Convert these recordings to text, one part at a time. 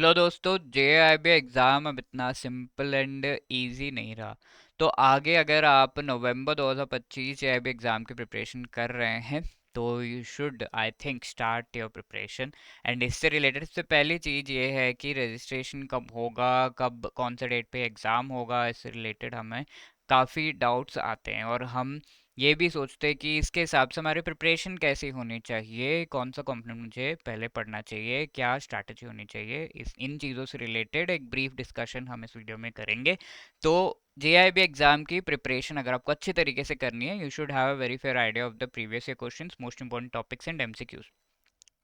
लो दोस्तों, JIB exam अब इतना सिंपल एंड इजी नहीं रहा। तो आगे अगर आप नवंबर 2025 जेआईबी एग्ज़ाम की प्रिपरेशन कर रहे हैं तो you should I think start your preparation. And इससे रिलेटेड सबसे पहली चीज़ ये है कि रजिस्ट्रेशन कब होगा, कब कौन सा डेट पे एग्ज़ाम होगा। इससे रिलेटेड हमें काफ़ी डाउट्स आते हैं और हम ये भी सोचते हैं कि इसके हिसाब से हमारी प्रिपरेशन कैसी होनी चाहिए, कौन सा कंपोनेंट मुझे पहले पढ़ना चाहिए, क्या स्ट्रैटेजी होनी चाहिए। इस इन चीज़ों से रिलेटेड एक ब्रीफ डिस्कशन हम इस वीडियो में करेंगे। तो जेआईबी एग्जाम की प्रिपरेशन अगर आपको अच्छे तरीके से करनी है, you should have a very fair idea of the previous year questions, most important topics and MCQs.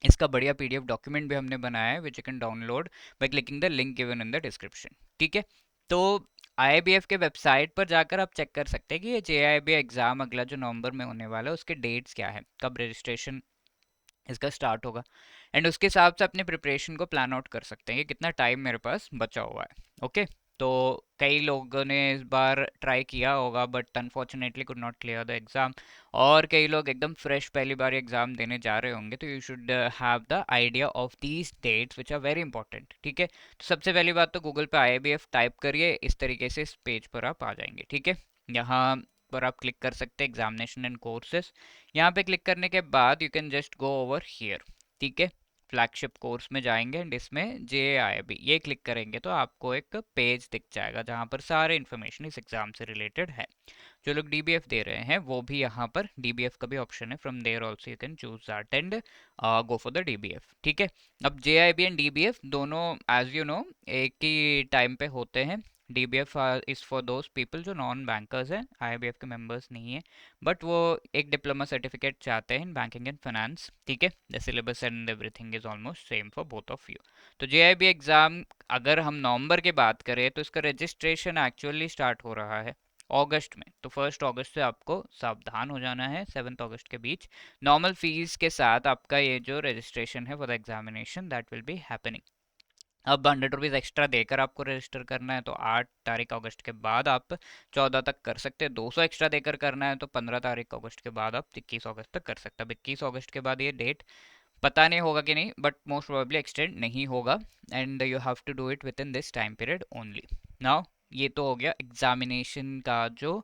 इसका बढ़िया पीडीएफ डॉक्यूमेंट भी हमने बनाया है which you can download by clicking the link given in the description. ठीक है, तो IIBF के वेबसाइट पर जाकर आप चेक कर सकते हैं कि ये जेआईबी एग्जाम अगला जो नवंबर में होने वाला है उसके डेट्स क्या है, कब रजिस्ट्रेशन इसका स्टार्ट होगा। एंड उसके हिसाब से अपने प्रिपरेशन को प्लान आउट कर सकते हैं कि कितना टाइम मेरे पास बचा हुआ है। ओके, तो कई लोगों ने इस बार ट्राई किया होगा but unfortunately could not clear the exam. और कई लोग एकदम फ्रेश पहली बार एग्ज़ाम देने जा रहे होंगे, तो you should have the idea of these dates which are very important. ठीक है, तो सबसे पहली बात तो गूगल पे आईआईबीएफ टाइप करिए, इस तरीके से इस पेज पर आप आ जाएंगे। ठीक है, यहाँ पर आप क्लिक कर सकते हैं एग्जामिनेशन एंड कोर्सेज। यहाँ पे क्लिक करने के बाद you can just go over here. ठीक है, फ्लैगशिप कोर्स में जाएंगे एंड इसमें जे आई बी ये क्लिक करेंगे तो आपको एक पेज दिख जाएगा जहाँ पर सारे इन्फॉर्मेशन इस एग्जाम से रिलेटेड है। जो लोग डीबीएफ दे रहे हैं वो भी यहाँ पर डीबीएफ का भी ऑप्शन है, from there also you can choose that and go for the DBF. ठीक है, अब J I B and DBF दोनों एज यू नो एक ही टाइम पे होते हैं। DBF is for those people जो नॉन बैंकर्स हैं, आईबीएफ के मेंबर्स नहीं है, बट वो एक डिप्लोमा सर्टिफिकेट चाहते हैं इन बैंकिंग एंड फाइनेंस। ठीक है, the syllabus and everything is almost same for both of you. तो जेआईबी एग्जाम अगर हम नवंबर की बात करें तो इसका रजिस्ट्रेशन एक्चुअली स्टार्ट हो रहा है अगस्त में। तो 1 अगस्त से आपको सावधान हो जाना है, 7 अगस्त के बीच नॉर्मल फीस के साथ आपका ये जो रजिस्ट्रेशन है for the examination that will be happening. अब 100 रुपीज़ एक्स्ट्रा देकर आपको रजिस्टर करना है तो 8 तारीख अगस्त के बाद आप 14 तक कर सकते हैं। 200 एक्स्ट्रा देकर करना है तो 15 तारीख अगस्त के बाद आप 21 अगस्त तक कर सकते हैं। अब 21 अगस्त के बाद ये डेट पता नहीं होगा कि नहीं, बट मोस्ट प्रोबेबली एक्सटेंड नहीं होगा and you have to do it within this time period only. Now ये तो हो गया एग्जामिनेशन का जो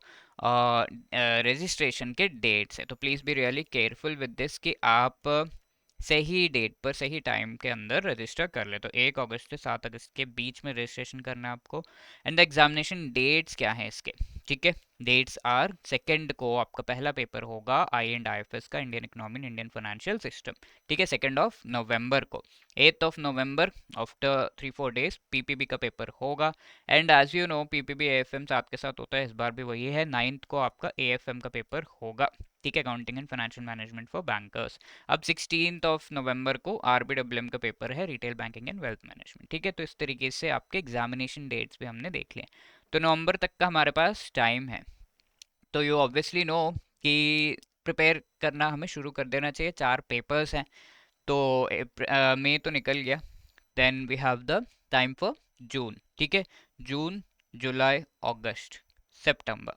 रजिस्ट्रेशन के डेट्स है। तो please be really careful with this कि आप सही डेट पर सही टाइम के अंदर रजिस्टर कर ले। तो 1 अगस्त से 7 अगस्त के बीच में रजिस्ट्रेशन करना है आपको। एंड द एग्जामिनेशन डेट्स क्या हैं इसके? ठीक है, डेट्स आर सेकेंड को आपका पहला पेपर होगा I and I F S का, Indian economy and Indian financial system. ठीक है, 2 नवंबर को। 8 नवंबर आफ्टर 3-4 डेज पीपीबी का पेपर होगा। And as you know PPB AFM साथ के साथ होता है, इस बार भी वही है। 9 को आपका एएफएम का पेपर होगा। ठीक है, accounting and financial management for bankers. अब 16 नवंबर को आरबीडब्ल्यूएम का पेपर है, retail banking and wealth management. ठीक है, तो इस तरीके से आपके एग्जामिनेशन डेट्स भी हमने देख लिए। तो नवंबर तक का हमारे पास टाइम है। तो यू ऑब्वियसली नो कि प्रिपेयर करना हमें शुरू कर देना चाहिए। 4 पेपर्स हैं, तो मई तो निकल गया। Then we have the time for June. ठीक है, जून, जुलाई, अगस्त, सितंबर,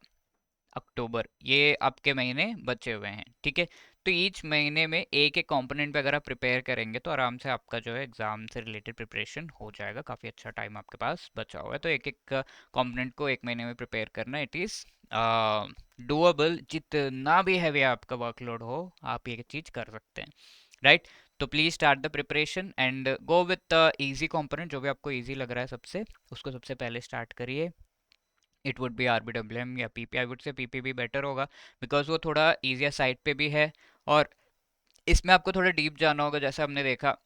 अक्टूबर, ये आपके महीने बचे हुए हैं। ठीक है, तो ईच महीने में एक एक कंपोनेंट पे अगर आप प्रिपेयर करेंगे तो आराम से आपका जो है एग्जाम से रिलेटेड प्रिपरेशन हो जाएगा। काफ़ी अच्छा टाइम आपके पास बचा हुआ है, तो एक एक कंपोनेंट को एक महीने में प्रिपेयर करना इट इज़ डूएबल। जितना भी हैवी आपका वर्कलोड हो आप ये चीज़ कर सकते हैं, राइट। तो please start the preparation and go with easy component, जो भी आपको इजी लग रहा है सबसे, उसको सबसे पहले स्टार्ट करिए। इट वुड बी आरबीडब्ल्यूएम या PP, I would say PPB better होगा बिकॉज वो थोड़ा ईजियर साइड पे भी है और इसमें आपको थोड़ा डीप जाना होगा। जैसे हमने देखा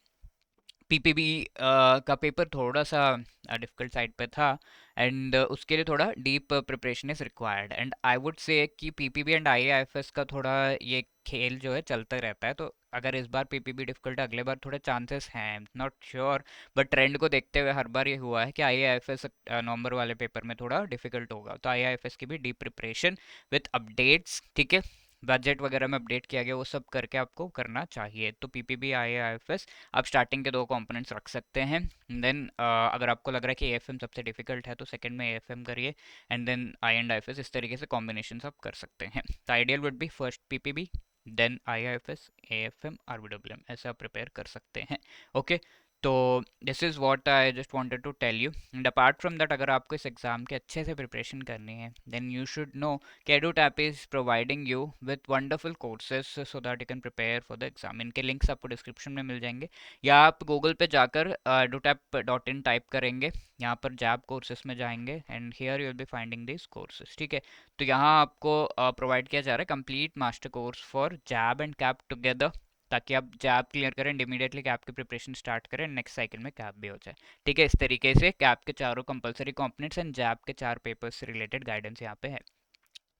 पीपीबी का पेपर थोड़ा सा डिफिकल्ट साइड पे था एंड उसके लिए थोड़ा deep preparation is required. And I would say कि पीपीबी एंड आईएएफएस का थोड़ा ये खेल जो है चलता रहता है। तो अगर इस बार पीपीबी डिफिकल्ट है अगले बार थोड़े चांसेस हैं, नॉट श्योर, बट ट्रेंड को देखते हुए हर बार ये हुआ है कि आईएएफएस नवंबर वाले पेपर में थोड़ा डिफिकल्ट होगा। तो आईएएफएस की भी डीप प्रिपरेशन विथ अपडेट्स, ठीक है, बजट वगैरह में अपडेट किया गया वो सब करके आपको करना चाहिए। तो पीपीबी आईएएफएस आप स्टार्टिंग के 2 कंपोनेंट्स रख सकते हैं। देन अगर आपको लग रहा है कि एएफएम सबसे डिफिकल्ट है तो सेकंड में एएफएम करिए and then I and IFS, इस तरीके से कॉम्बिनेशन आप कर सकते हैं। तो ideal would be first PPB, then IIFS, AFM, RBWM, ऐसे आप प्रिपेयर कर सकते हैं। ओके, तो this is what I just wanted to tell you. And apart from that, अगर आपको इस एग्ज़ाम के अच्छे से प्रिपरेशन करनी है, देन यू शुड नो कि EduTap is providing you with wonderful courses so that you can prepare for the exam. इनके लिंक्स आपको डिस्क्रिप्शन में मिल जाएंगे, या आप गूगल पे जाकर edutap.in टाइप करेंगे, यहाँ पर जैब कोर्सेज में जाएंगे and here you will be finding this courses. ठीक है, तो यहाँ आपको प्रोवाइड किया जा रहा है complete master course for JAIIB and CAIIB together, ताकि आप जैप क्लियर करें एंड इमीडिएटली कैप की प्रिपरेशन स्टार्ट करें, नेक्स्ट साइकिल में कैप भी हो जाए। ठीक है, इस तरीके से कैप के चारों कंपलसरी कंपोनेंट्स एंड जैप के 4 पेपर्स से रिलेटेड गाइडेंस यहाँ पे है।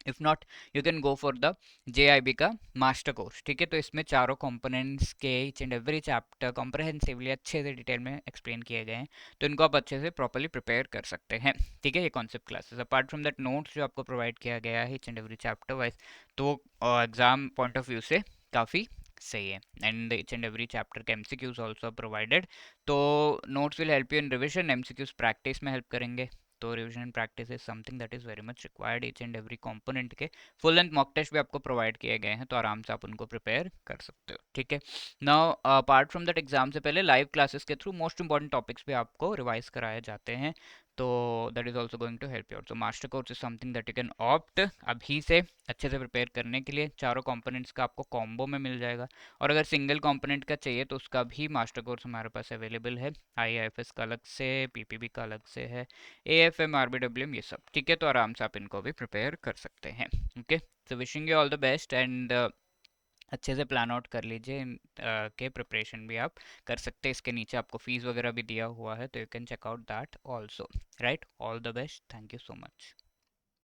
If not, you can go for the JIB का मास्टर कोर्स। ठीक है, तो इसमें चारों कंपोनेंट्स के each and every chapter comprehensively अच्छे से डिटेल में एक्सप्लेन किए गए हैं, तो इनको आप अच्छे से प्रॉपर्ली प्रिपेयर कर सकते हैं। ठीक है, ये concept classes apart from that notes जो आपको प्रोवाइड किया गया है each and every chapter wise, तो एग्जाम पॉइंट ऑफ व्यू से काफ़ी सही है। And each and every chapter के MCQs ऑल्सो प्रोवाइडेड, तो notes will help you in revision, MCQs practice में हेल्प करेंगे। तो revision and practice is something that is very much required. Each and every component के full length mock test भी आपको provide किए गए हैं, तो आराम से आप उनको प्रिपेयर कर सकते हो। ठीक है, now apart from that, exam से पहले लाइव क्लासेस के थ्रू मोस्ट इंपॉर्टेंट टॉपिक्स भी आपको रिवाइज कराए जाते हैं, तो that is also going to help you out. So master course is something that you can opt अभी से अच्छे से प्रिपेयर करने के लिए। चारों कंपोनेंट्स का आपको कॉम्बो में मिल जाएगा, और अगर सिंगल कंपोनेंट का चाहिए तो उसका भी मास्टर कोर्स हमारे पास अवेलेबल है। IIFS का अलग से, PPB का अलग से है, AFM RBWM ये सब। ठीक है, तो आराम से आप इनको भी प्रिपेयर कर सकते हैं। Okay, so wishing you all the best and अच्छे से प्लान आउट कर लीजिए। के प्रिपरेशन भी आप कर सकते हैं, इसके नीचे आपको फीस वगैरह भी दिया हुआ है, तो you can check out that also. Right, all the best, thank you so much.